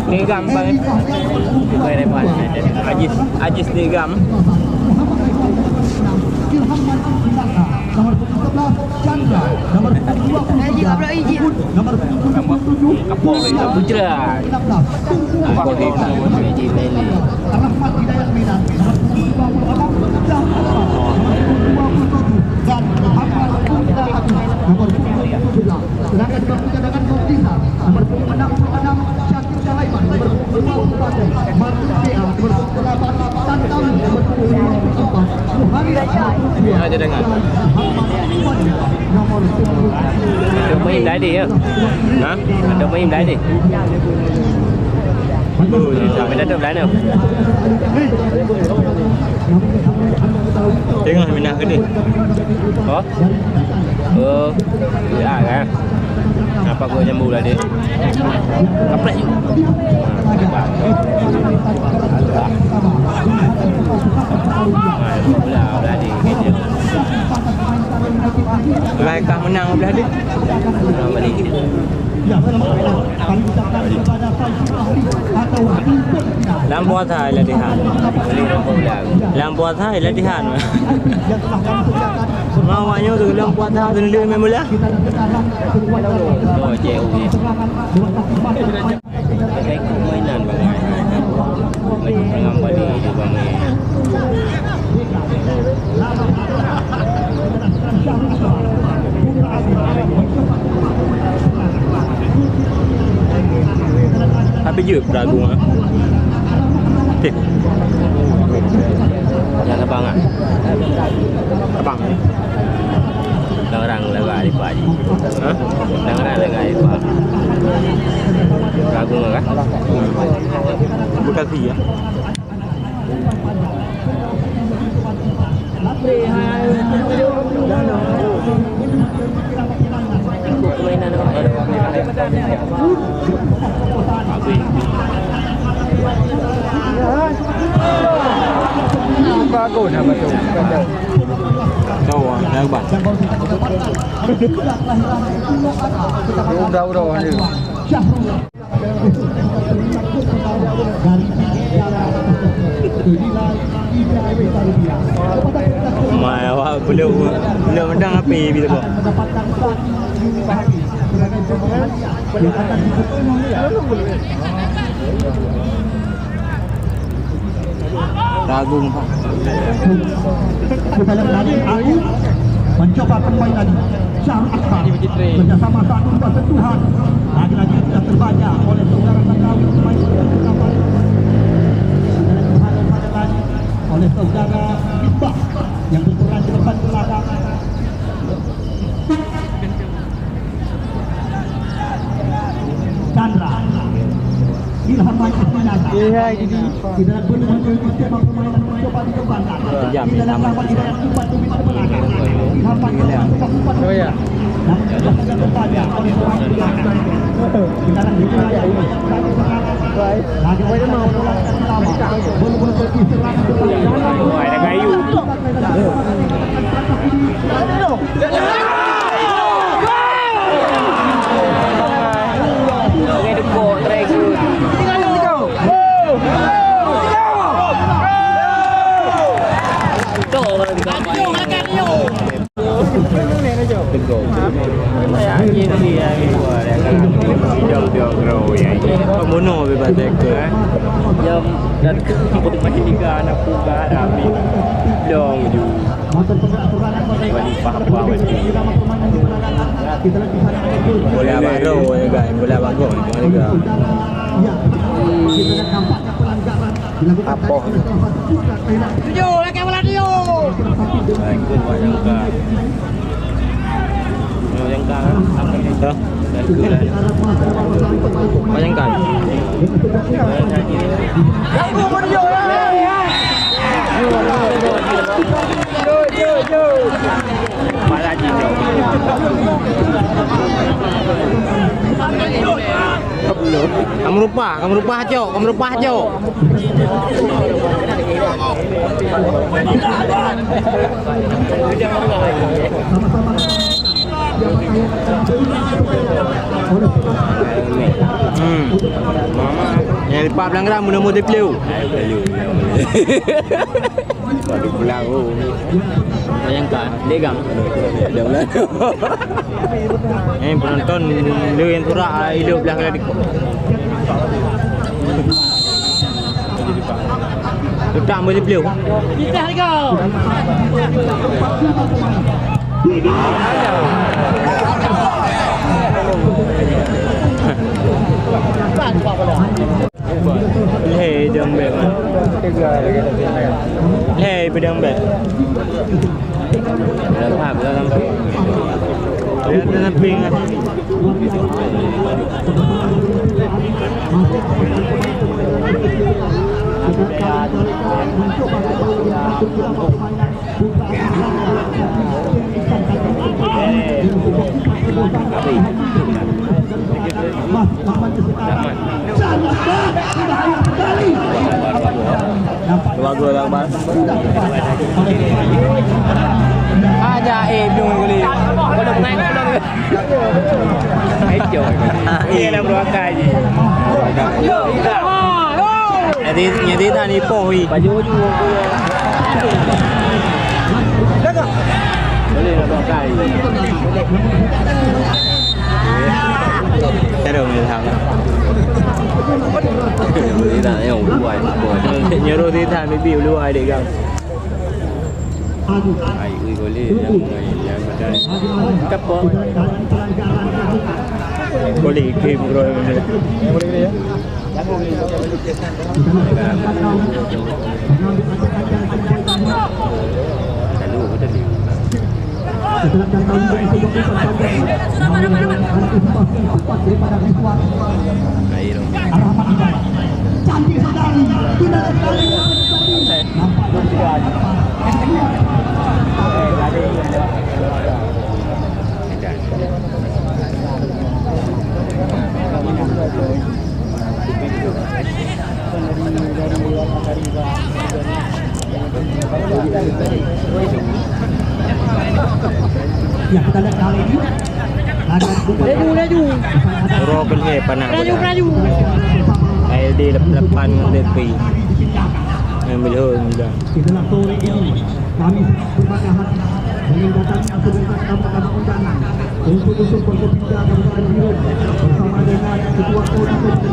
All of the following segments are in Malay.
Nigam bang. Boleh dapat. Ajis nigam. Nomor 11 Chandra, nomor 23 nomor 77 Kapol Putra. Kapol kita Meji Meli. Rahmat Hidayat Minan nomor 28 dan Ahmad Putra nomor 17. Sedangkan bangku cadangan Muftiha nomor 66 Syakir Sulaiman nomor 24 Martin Pia nomor 28 Tantawi nomor 24 Muhammad ada dengar. Ada main tadi ya? Ha? Ada main tadi. Sampai dah dah dah. Tengok minah ke ni? Oh. Oh. Ya kan. Apa gua nyambung lah dia. Kaplek je. Belah dia kerja. Mereka menang belah dia. Menang balik. Lampu Thai latihan. Lampu Thai latihan. Mawanya tu lampu Thai tu dia main bola. Oh, jauh ni. Baik mainan bang. Dengan balik dia bang. Habis je beragung ah. Okey. Yang abang ah. Abang. Orang laga di pagi. Ha? Orang laga di pagi. Beragung ah. Bukan dia. Mainan bagus nak betul. Đâu à, đang bạn. Đâu đâu anh. Mai awak belum menang api bila kau. Ragung Pak. Kita lihat aku mencoba permainan Syahrul Akbar bersama satu dua sentuhan. Lagi-lagi sudah terbaca oleh saudara Tantawi pemain oleh saudara Iqbal yang berperan di depan belakang. Chandra Ilham Majinan. Iya, ini tidak boleh menjadi tema permainan mencoba dikembangkan. Di dalam lawan tidak sempat di belakang. Ilham Majinan. Oh ya. Yang berbaca oleh pemain belakang. Di dalam wilayah ini. Baik. Lagi mana mau pertama. Bola-bola pergi serang ke belakang. Oh, ada kayu. Oke, dukung track dulu. Mono bebas deker. Jam dan main liga anak puga habis. Dong ju. Bani faham bola baru ya guys, bola bagus liga. Apa? Tujuh lagi bola dia. Baik wajang ka. Wajang ka. Dah. Wajang ka. Aku video ya. Yo. Malah jijau. Kamu rupa hajo. Yang lipat pelanggan mula-mula dia peleu. Baru pulang Bayangkan, legang. dah bulan. Penonton dia yang turak hidup belah kali dikut. Tetap boleh peleu. Kita kau. Hei, dia ambil kan. Hei, dia ambil. Dalam apa dalam tu? Dia dalam ping kan. Dua orang bang. Ajaib dong kali. Kalau naik pulang. Ejo. Ini dah berakal je. Jadi tak ni pohi. Baju juga. Boleh nak berakal. Terus ni thằng. Boleh nak yang buat. Nyuruh dia thằng dia biu luar dia gang. Ai boleh yang ada. Kapal. Boleh ke bro ni. Boleh dia. Lalu betul ni. Air. Cantik sekali. Tidak sekali. Ya, kita lihat kali ini. Laju. Ro beli panah. Laju. LD lepan LP. Yang belum juga. Itulah sore ini kami berbangga hati dengan datangnya aktivitas tamu-tamu undangan untuk berkompetisi Kabupaten Biren bersama dengan Ketua Komisi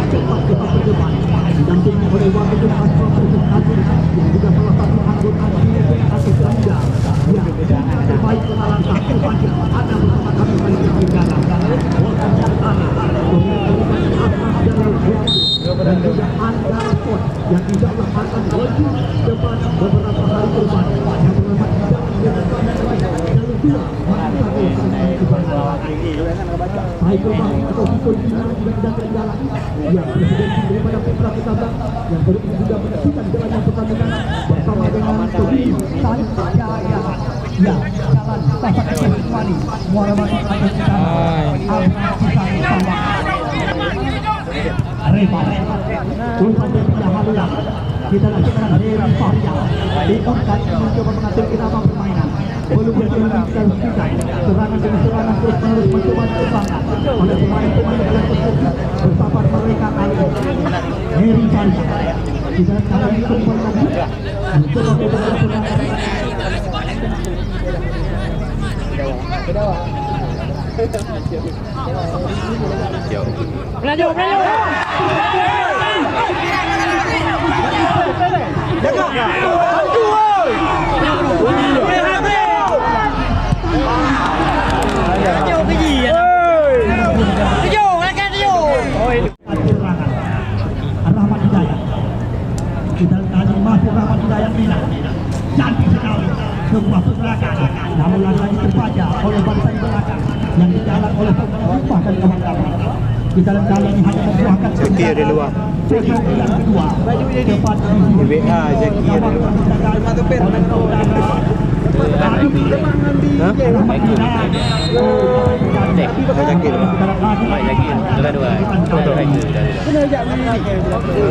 cepat ke depan didampingi oleh Wakil Ketua Presiden yang juga salah satu anggota Biren Aktif Muda yang terbaik pengalaman terbanyak ada bersama kami pada negara. Dan juga Anda Sport yang insya Allah akan maju depan beberapa hari ke depan yang pertama baik gerbang atau pukul 5 juga tidak terjalan yang presiden daripada Putra Ketabang yang baru juga menyaksikan jalannya pertandingan bersama dengan Tobi Sanjaya ya jalan Tapak Kembali Muara Batu atas kita Reba untuk berpindah haluan kita lakukan Reba Fahya diungkap mencoba mengatur irama permainan belum berjalan kita serangan demi serangan terus menerus mencoba dikembangkan oleh pemain-pemain dalam tersebut bersama mereka kali Heri Fahya kita kali ini kembali lagi mencoba berjalan Melaju. Rahmat Hidayat. Kita tadi masuk Rahmat Hidayat Mina. Cantik sekali. Sebuah pergerakan. Namun lagi terbaca oleh barisan belakang yang dijalan oleh pemain dan kawan-kawan. Kita kali ini hanya membuahkan Zaki ada luar. yang kedua. Cepat BA Zaki ada luar.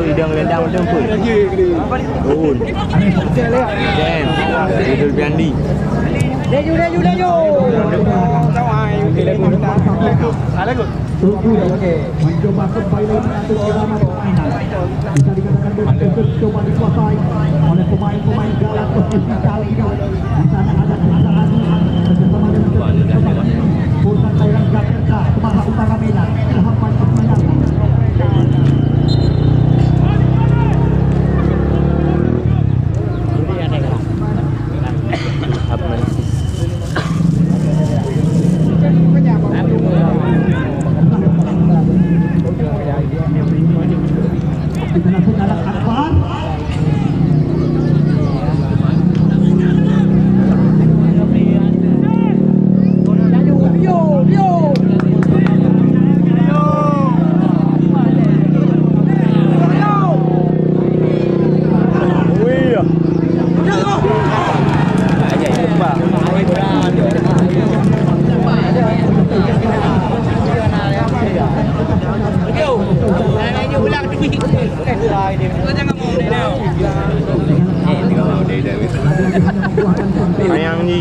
Hidang rendang macam pun. Turun. Jam. Idul Piandi. Laju. Tugu mencoba kembali mengatur irama permainan. Bisa dikatakan betul coba dikuasai oleh pemain-pemain galak posisi kali ini. Di sana ada bersama dengan pusat daerah Jakarta, Kemara Utara Medan, tahapan permainan. Internasional Akbar. Ayang ni.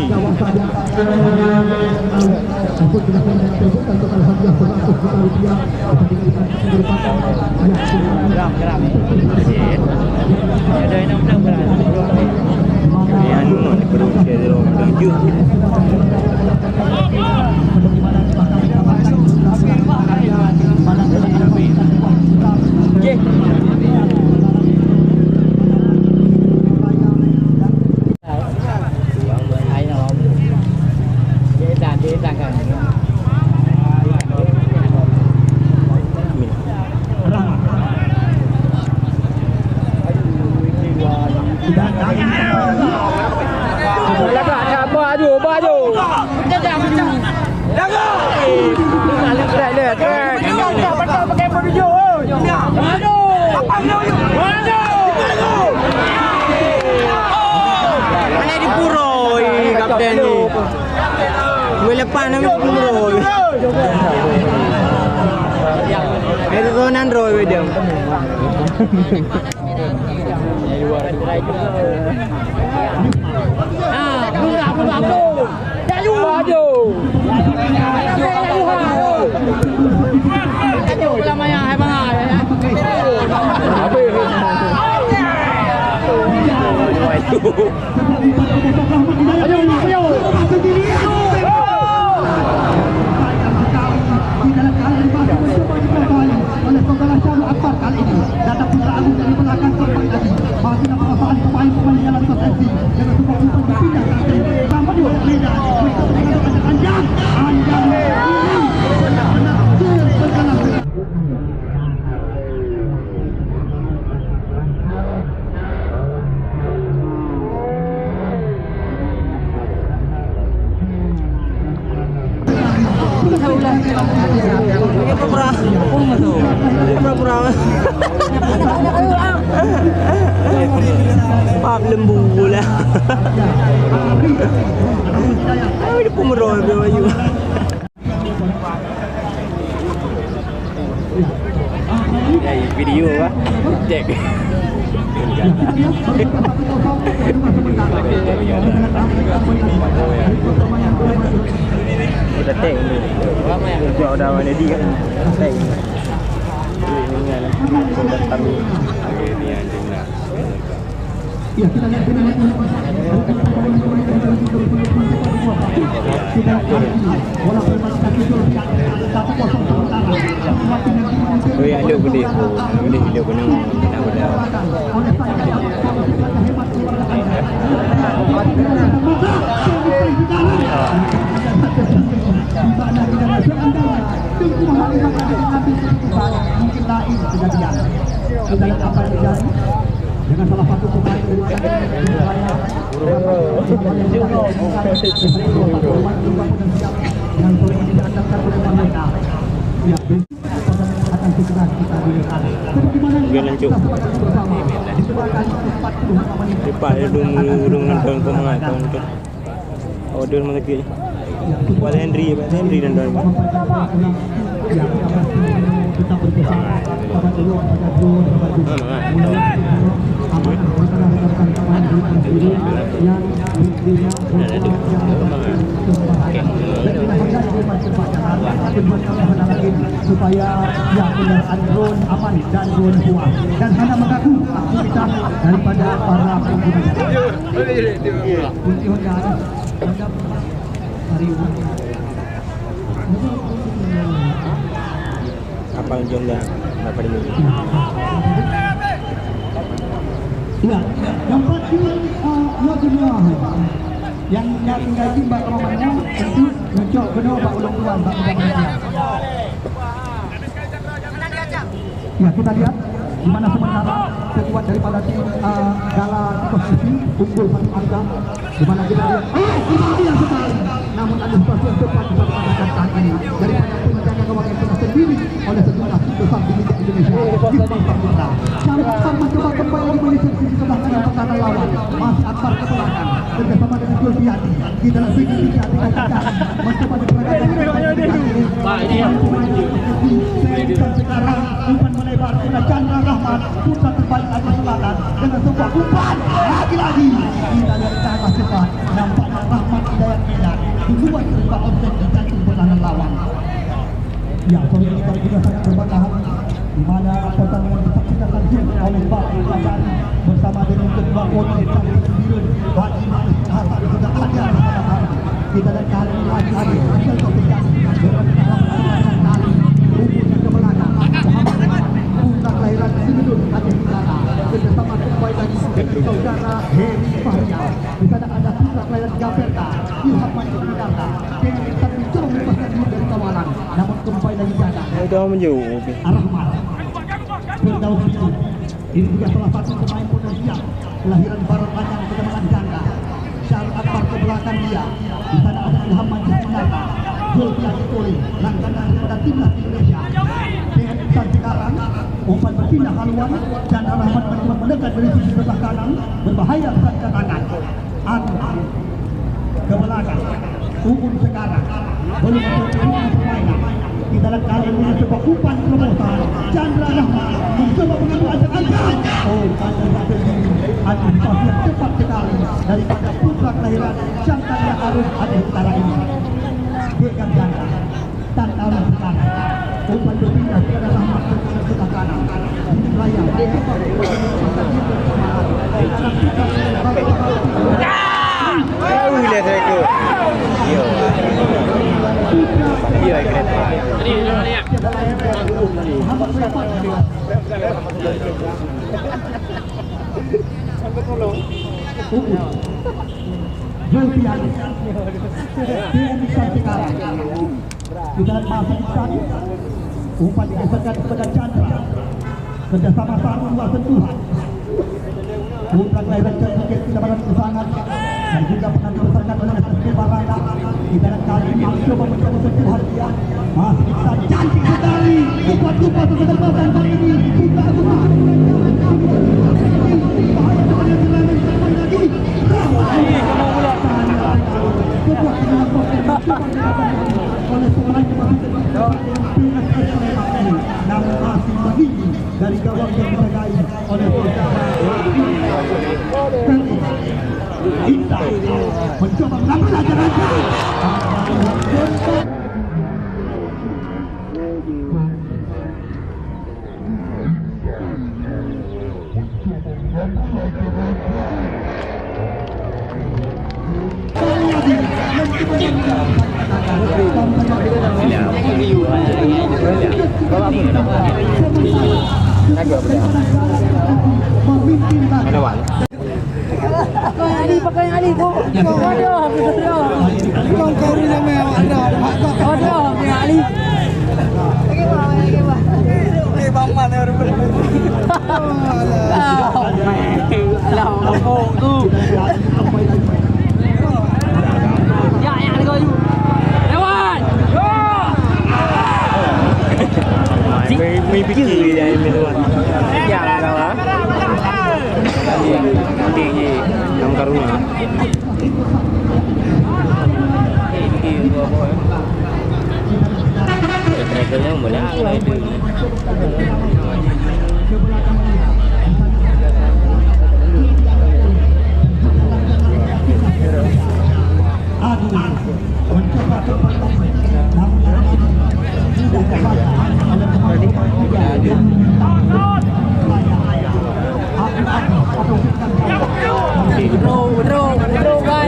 Yang mana berusia dalam tujuh. Mana di Puroi kapten ni. Melepas nama Puroi. Itu Ronan Roy wedem. Pap lembu lah. Ay, di Pumroy baju. Đây video á. Cek. Udah tek ni. Jual dah mana dia kan. Tek. Ini ingatlah. Sudah tahu. Hari ni anjing nak. Oh ya, ada boleh. Boleh video kena nak boleh. Dengan salah satu pemain Biar lanjut. Lepas hidung nonton pemain tu. Order mana lagi? Buat Henry dan Don. kedua kali lagi supaya ya kendaraan drone aman dan drone kuat dan hanya mengaku aktivitas daripada para pengguna jalan. Kunci Honda hari ini. Apa jom dah dapat ini? Ya, yang pasti yang tinggal di bak rumahnya tentu mencok kena bak ulang ulang bak ulang. Ya, kita lihat di mana sementara sekuat daripada tim Gala Posisi unggul satu angka di mana kita lihat ini yang sekali namun ada situasi yang cepat dilakukan saat ini daripada tim menjaga gawang yang tengah sendiri oleh sejumlah tim besar di Liga Indonesia Jepang Saputra Syarifan mencoba kembali menyisir sisi sebelah kanan pertahanan lawan masih Akbar ke belakang kerjasama dengan Julfiati di dalam segi Julfiati mencoba diperagakan dan sekarang umpan melebar kepada Chandra Rahmat putar terbalik atas selatan dengan sebuah umpan lagi-lagi kita lihat cara cepat nampaknya Rahmat Hidayat Medan dibuat terlibat offset di jantung pertahanan lawan. Ya, sorry kita juga sangat berbahagia di mana pertandingan disaksikan langsung oleh Pak Bukadari bersama dengan ketua Koni Cantik Sembilan Haji Ma'ruf Hasan sudah ada bersama kami. Kita lihat kali ini lagi ada Selko Kejati dengan salah tali hubungan ke belakang Muhammad putra kelahiran Sembilan Aceh Utara bersama kembali lagi saudara Heri Fahrial. Di sana ada putra kelahiran Jakarta Ilham Mansur Jakarta yang mencoba melepaskan diri dari kawalan namun kembali lagi jaga Dah menjauh. Rahmat Firdaus Bidu. Ini juga salah satu pemain potensial kelahiran Barat Panjang Kedamaian Jangka. Syarif Akbar ke belakang dia. Di sana ada Ilham Mansur Jakarta Julfiati Koli langganan dan timnas Indonesia. Dengan insan sekarang umpan berpindah haluan dan Rahmat mencoba mendekat dari sisi sebelah kanan berbahaya saat ke tangan. Agus ke belakang. Ugun sekarang belum menentukan permainan. Kita lihat kali ini sebuah umpan terobosan Chandra Rahmat mencoba mengambil acak-acak. Oh, Chandra sendiri antisipasi yang cepat sekali daripada putra kelahiran Syamtaria Arif Aceh Utara ini. Dekat ganda tanpa sekarang umpan berpindah kepada Rahmat ke sebelah kanan. Ini layar Lihat saya ke. Yo. Iya, kereta. Julfiati sekarang kita masih di umpan digeserkan kepada Chandra kerjasama Sarun luar sentuhan putra kelahiran Cengkukit Kedamaian Kesangan dan juga pernah dibesarkan oleh SSB Barana. Kita lihat kali ini mencoba mencoba sentuhan dia masih bisa cantik sekali kupat-kupat kesempatan kali ini kita semua bahaya bahaya serangan sampai lagi sebuah tendangan oleh seorang namun masih begini dari gawang yang dijagai oleh saudara Indah mencoba mengambil ajar-ajar Ada wan. Pakai Ali kau. Waduh, kau kau ni nama ada. Waduh, Ali. Bang mana orang ber. Alah, kau tu. Ya, kau tu. Lewat. May pikir dia ini tuan. Yang kalah. Tinggi, enam karunia. Travelnya boleh ada.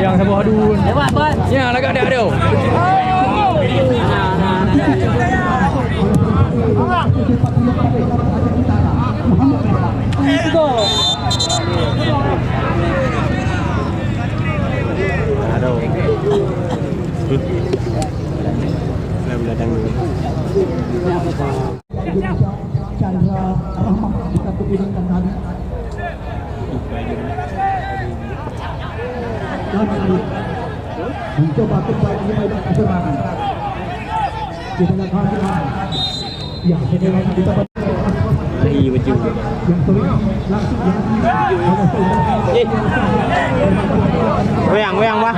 Yang sama adun. Hebat, Bos. Ya, lagak ada. Aduh. Belakang dulu. Chandra Rahmat kita kepilihkan tadi. Mencoba kembali di medan serangan. Kita lakukan ya, kita Lagi baju. yang sering langsung Weyang bah.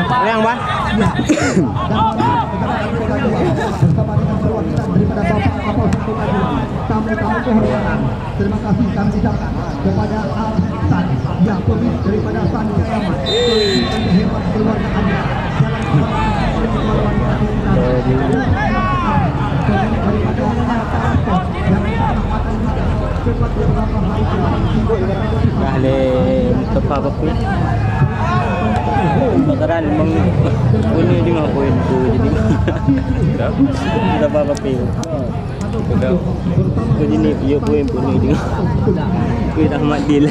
bersama dengan perwakilan daripada Bapak Kapolsek Magelang, tamu-tamu kehormatan. Terima kasih kami ucapkan kepada Al-San yang pemilik daripada Sani Selamat, yang hebat keluarga Anda Ahli tepa bapi. Bakaran ini dengan poin tu jadi. Tepa bapi. Sudah. Tu jadi dia poin pun ni dengan. Kuih Ahmad Dil.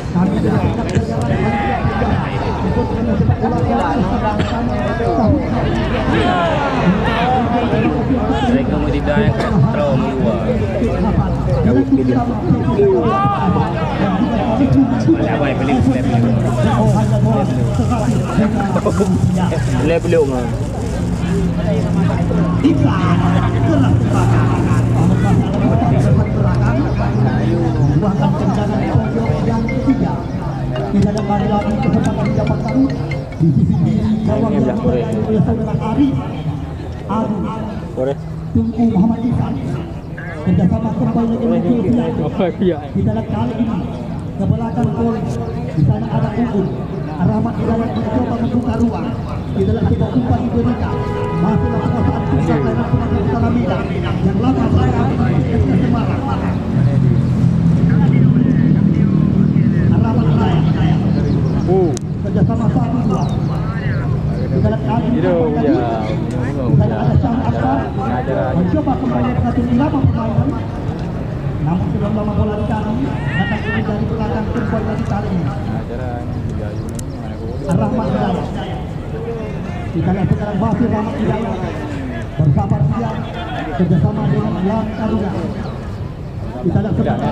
Mereka mau didayang kontrol meluar. Jauh gede. Malah baik beli belum mah. buahkan kencana yang ketiga. Tidak ada kali lagi kesempatan didapatkan di sisi gawang oleh saudara Arif Abu Tunku Muhammad Isan. Kerjasama kembali dengan pihak di dalam kali ini ke belakang gol di sana ada Ugun Rahmat Hidayat mencoba membuka ruang di dalam sebuah umpan Indonesia. Masih lakukan saat pusat layanan pengajar Salamida yang lama berada di Semarang. Rahmat Hidayat kerjasama 1-2 di dalam kali ini ada Syam Akbar mencoba kembali mengatur irama permainan, namun sebelum lama bola dicari datang ini dari belakang kembali lagi kali ini Rahmat Hidayat. Kita lihat sekarang Basir Rahmat Hidayat bersama dia kerjasama dengan Lan Karuna. Kita lihat sekarang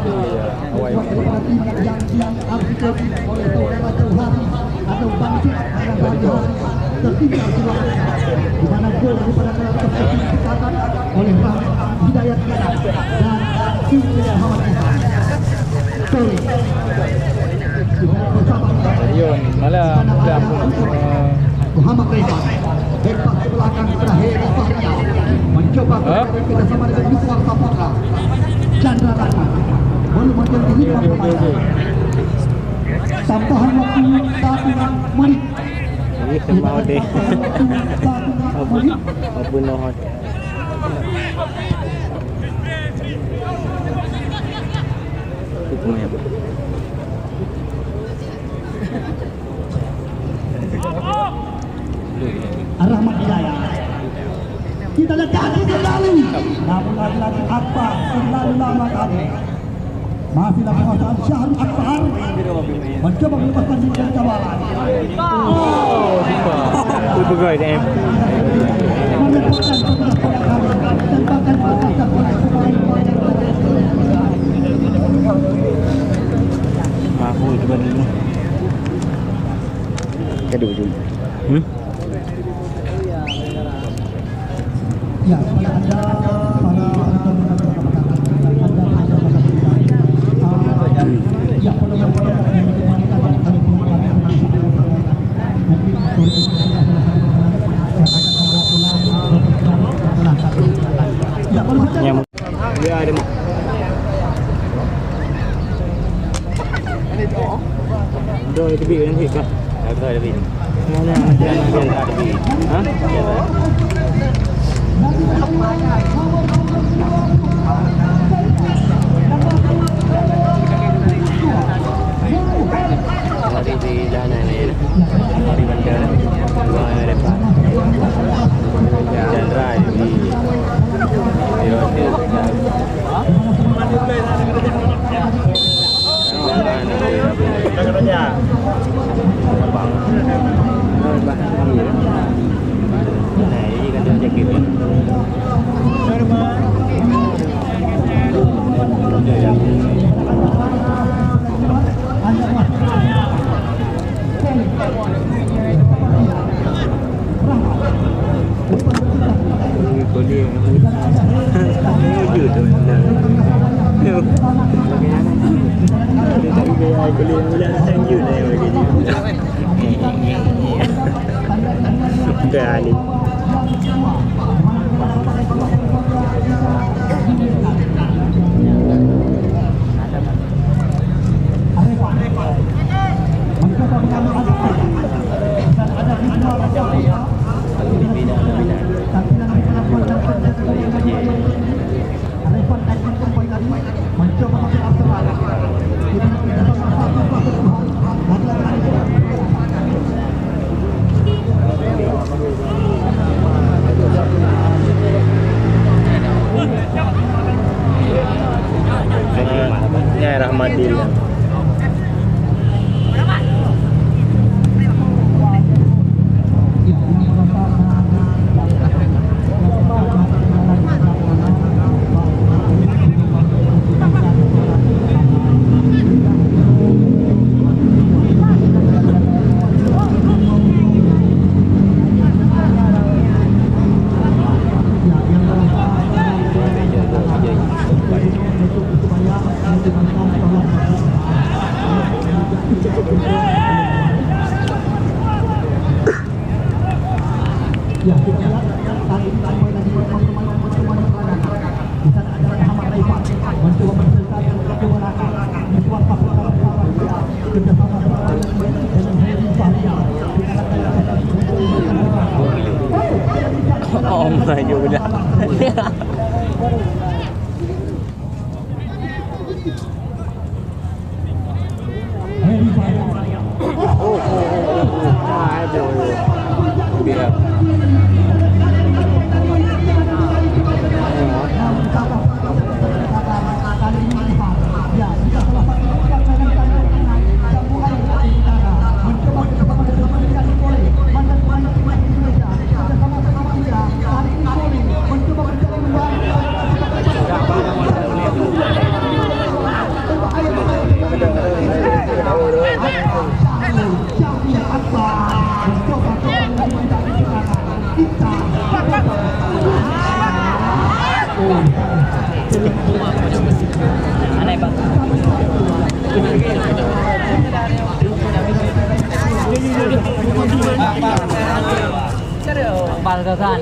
yang arsitek oleh saudara Jauhari atau Bangkit tertinggal di luar di mana gol daripada tersebut diciptakan oleh Rahmat Hidayat dan Syukur Muhammad Isan. Sorry. Ayun, malah Muhammad Rehman bebas ke belakang terakhir Fahrial mencoba bekerja sama dengan Yusuf Saputra. Chandra Rahman belum menjadi hikmah permainan. Tambahan waktu 1 menit. Ini semua deh. Apa noh? Itu mana? Rahmat Hidayat. Kita lihat kaki kembali. Namun lagi-lagi Akbar terlalu lama tadi. Masih dalam kekuasaan Syahrul Akbar mencoba melepaskan diri dari kawalan. Oh, super pegawai DM. Melepaskan tembakan pasang oleh pemain-pemain Aku cuba dulu. Kedua jumpa. ya, kepada anda para ya, ya ada Dah lebih kan hit kah? Dah lebih. Mana ada lebih. Ha? Ya. Cô đi dữ rồi nè. Đi tại vì ai cô đi lên sang dữ này rồi cái ai đi. Nyai Rahmadil. Oh my god. Aduh. Biar. Balgasan.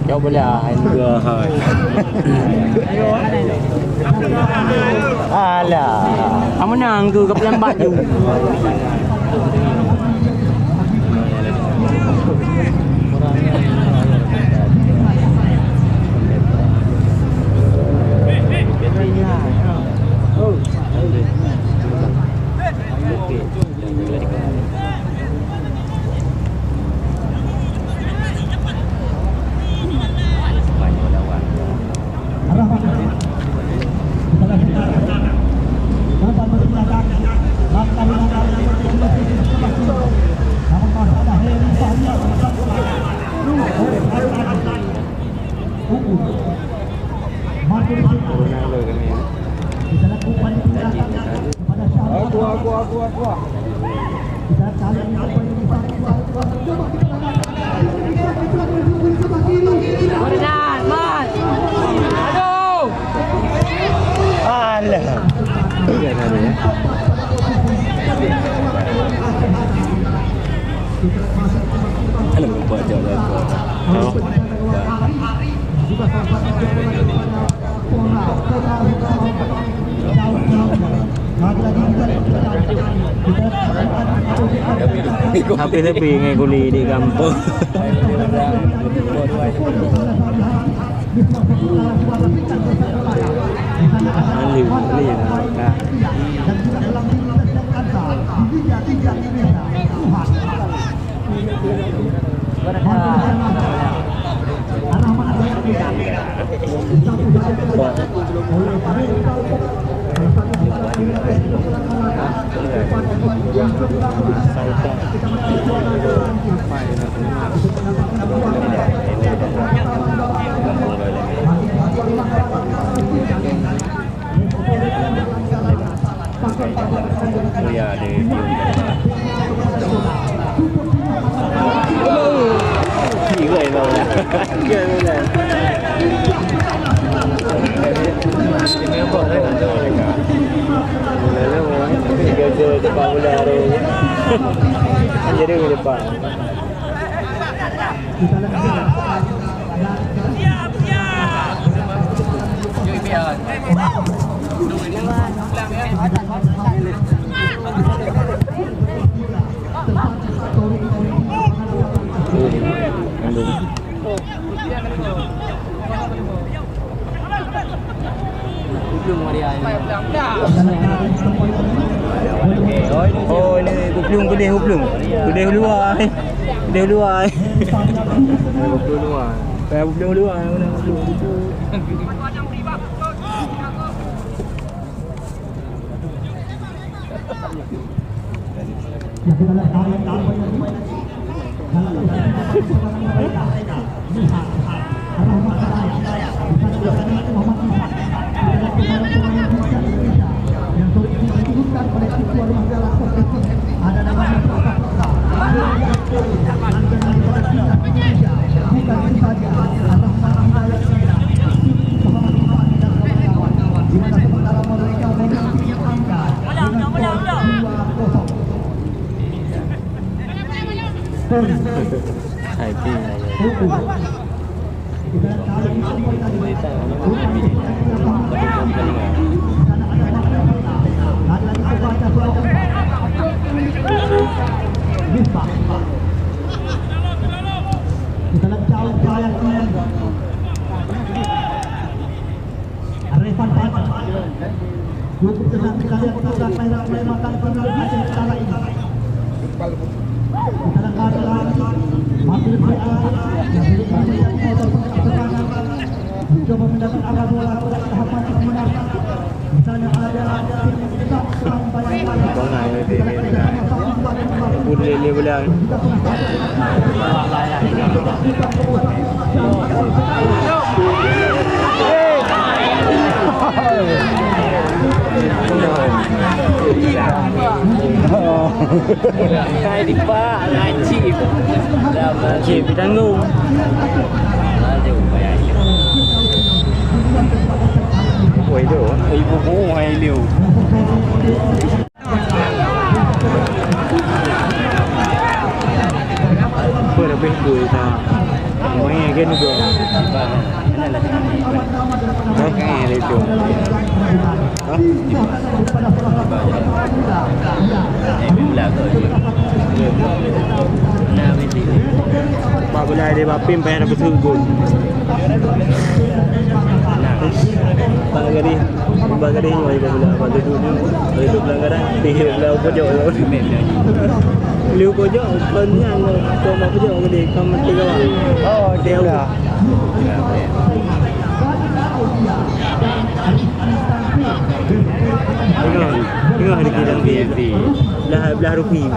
Kau boleh Gua hai. Alah. Kamu nang tu kau lambat tu. Aku. Berenang, Mas. Aduh. Alah. Iya tadi ya. Alah buat jalan. Oh. Tapi ngai kuli di kampung. Liu nah. Ya ada gì vậy đâu nè kia đây này nếu vợ thấy là chơi cả nếu mà cái chơi thì bao giờ rồi anh jadi di depan oh ini kuplung gede kuplung luar gede luar kuplung luar kayak kuplung luar mana kuplung Hai ti. Arifan Pak. Cukup tenang sekali untuk main makan penalti secara ini. Mencoba mendapat arah bola tahapan kemenangan. Misalnya ada sampai boleh dia bilang Kai di pak ngaji dah ngaji ditanggung aduh bayar oi tu ibu ku hai liu apa lebih duit tak main kan juga kan itu Pak boleh dia bapim payah dapat turun. Bang gadi mai bola pada dulu. Itu pelanggaran tinggi belau pojok. Liu pojok pennya kau mau pojok gede kamu tiga orang. Oh, dia dah. Tengok hari kidang dia. Belah rupi.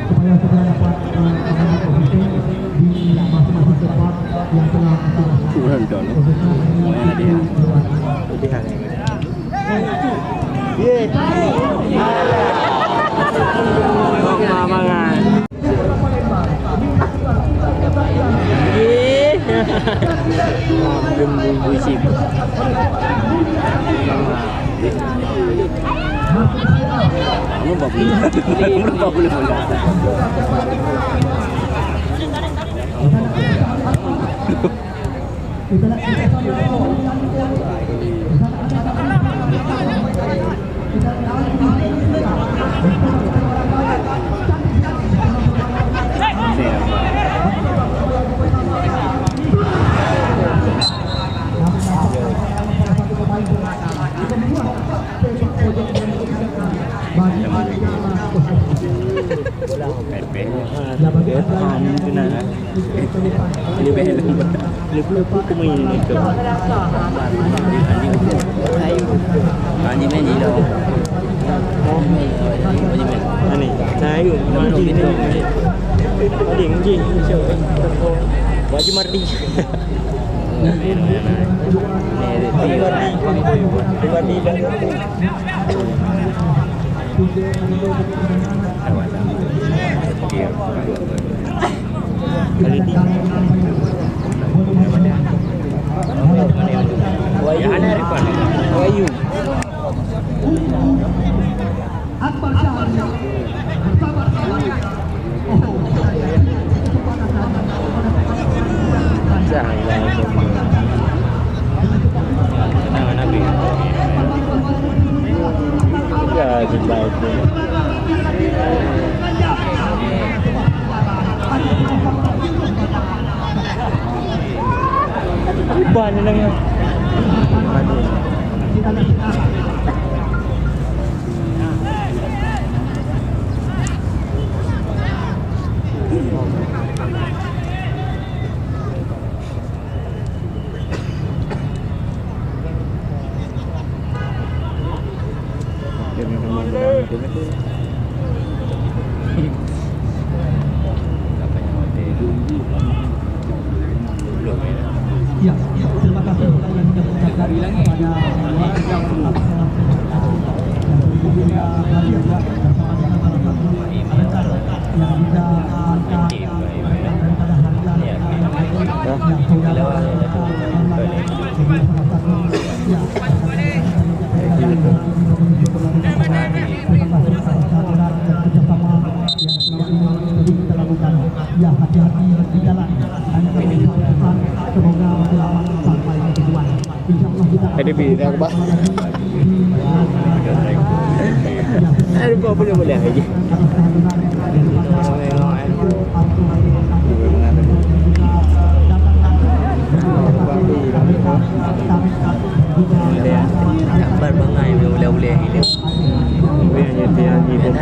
supaya segera dapat mengambil posisi di masing-masing tempat yang telah Ye. belum berisik. Kamu bawa boleh. Lupa aku main ni tu. Ani main ni dah. Ani, saya main ni tu. Ada ngji, baju mardi. Mardi dah. Wayu. Ban lang yan. Ya, terima kasih yang sudah mengucapkan kepada warga ya, hati-hati di jalan. Semoga selamat sampai tujuan. Insyaallah kita ada beda bah. Ada apa boleh aja. Berbangai boleh ini. Nyanyi pun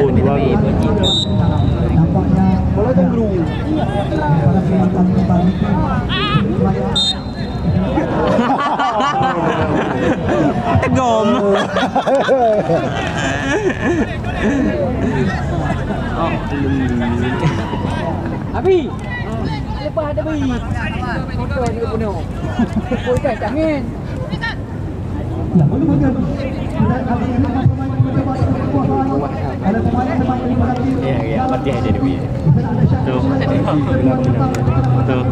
bola tenggeru. Gom. Abi. Lepas ada bi. Foto ni penuh. Foto jangan. Ya, boleh. Ya, mati aja dia. Tuh. Tuh.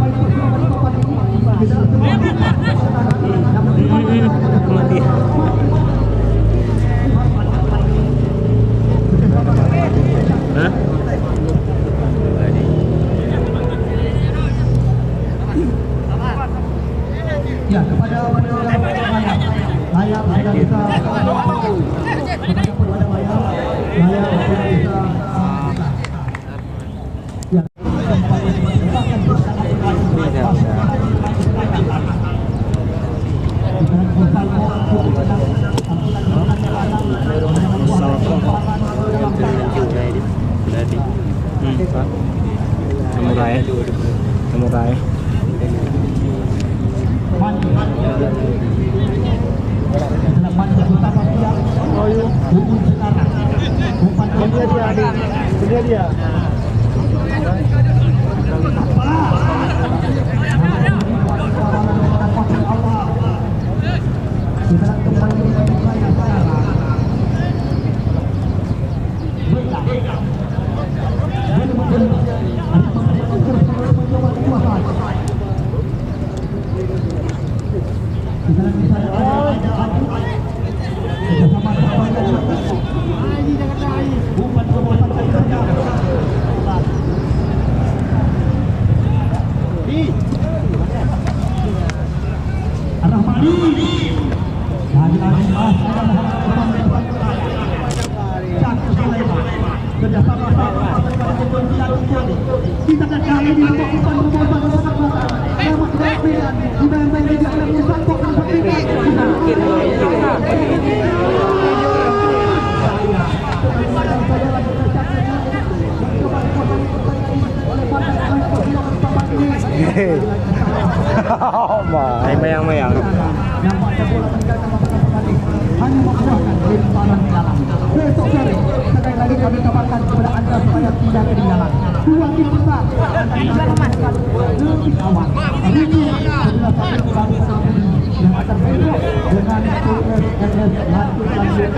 Mati. Hah? Ya, kepada layak sudah bisa Samurai. Dia. Rahmani kita akan kali ini Ay, mayang-mayang. hanya membuahkan lemparan dalam. Besok sore sekali lagi kami kabarkan kepada anda supaya tidak ketinggalan. Dua tim besar lebih awal. Ini adalah satu baru yang akan besok dengan PSS lanjut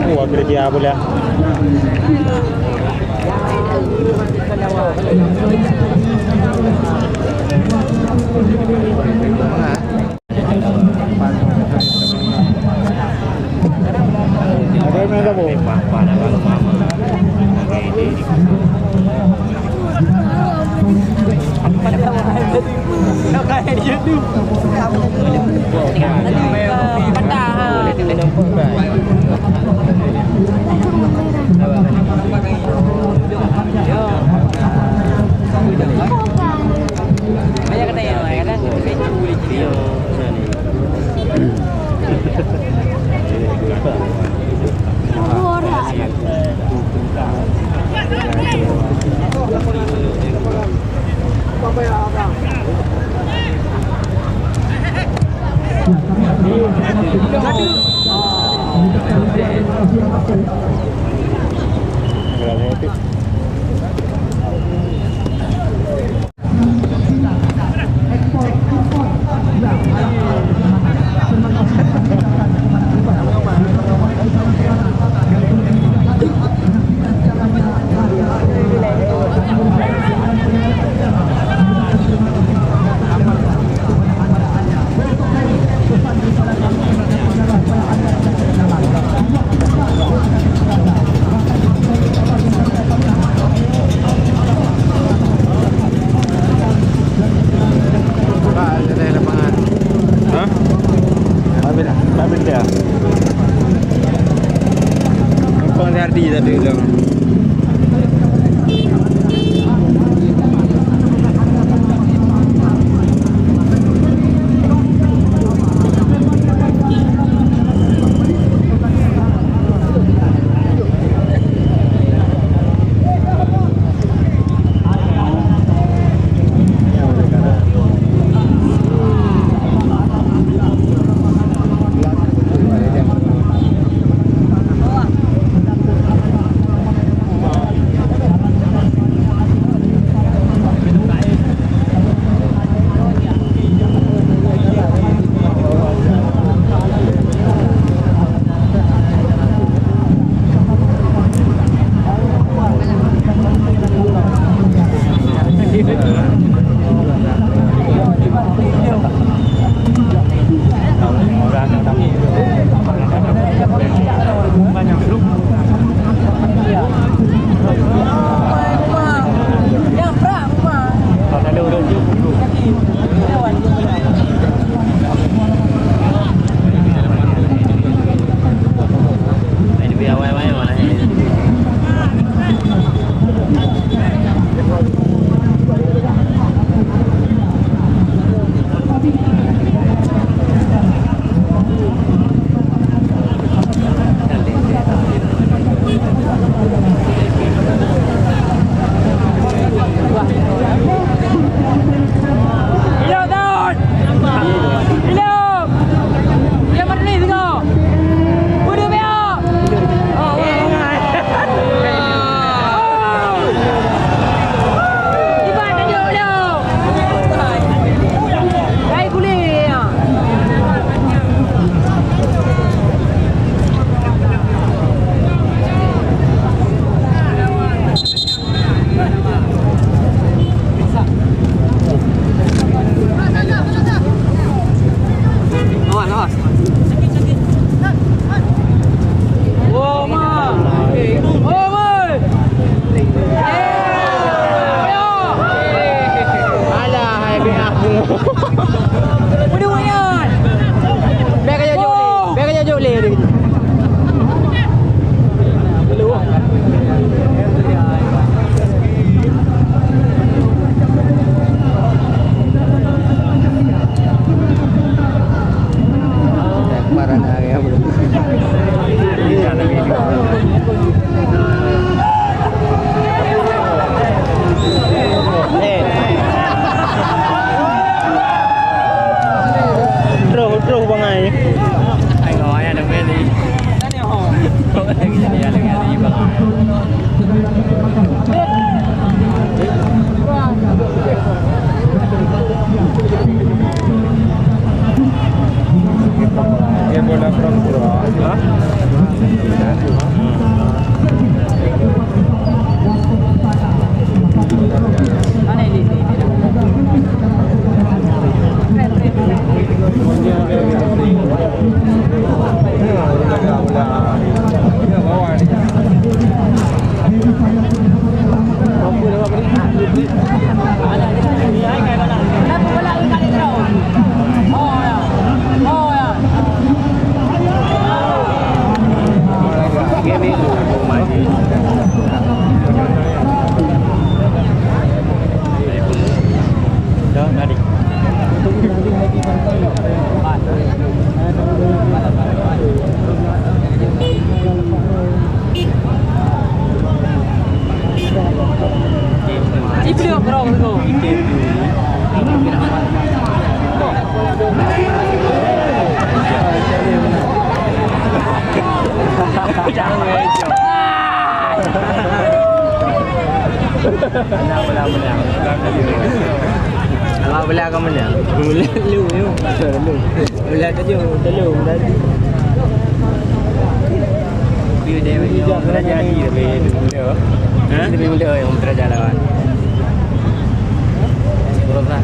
Ini kerja boleh. Ada yang ada bu? Oh, ma. Oh, ma. Alah, hai bin aku. Berdua yan. Biar kerja joleh. Biar kerja joleh dia. Belum. Kemarin hari apa belum? Terus bangai. Ai ngồi anh đừng nghe đi. Không có nghe gì anh nghe gì bang. Dia bola from Pura. Kalau bela kau menang. Bela lu. Bela tu lu. Dia dia terjadi lebih muda. Lebih muda yang terjadi lawan. Berapa?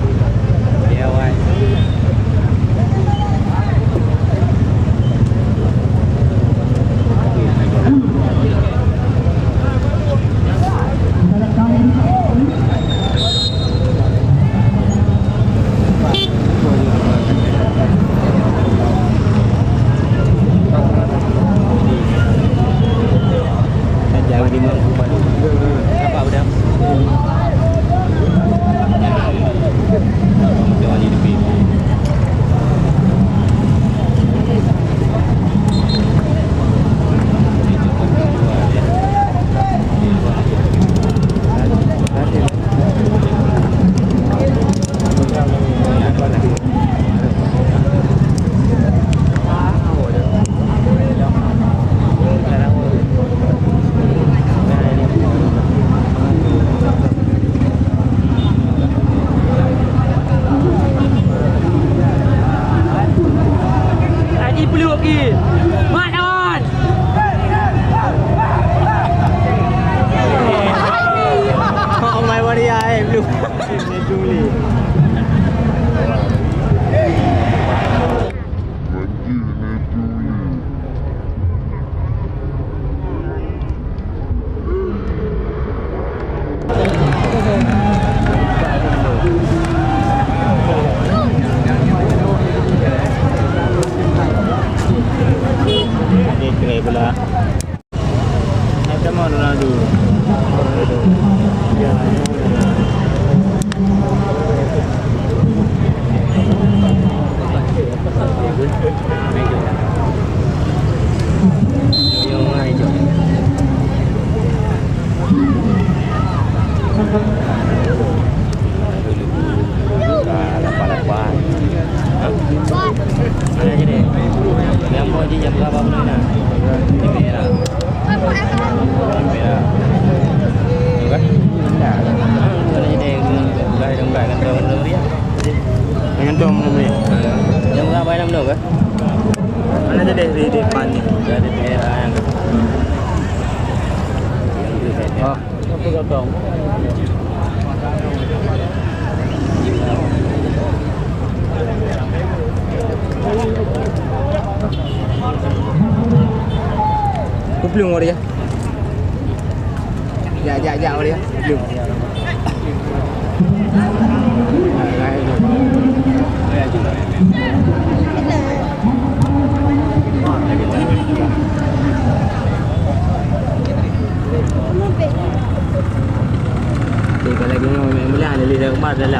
Dia awal. Hubung dia. Ya dia. Hubung. Kalau lagi ni memang ada lidah kemas dalam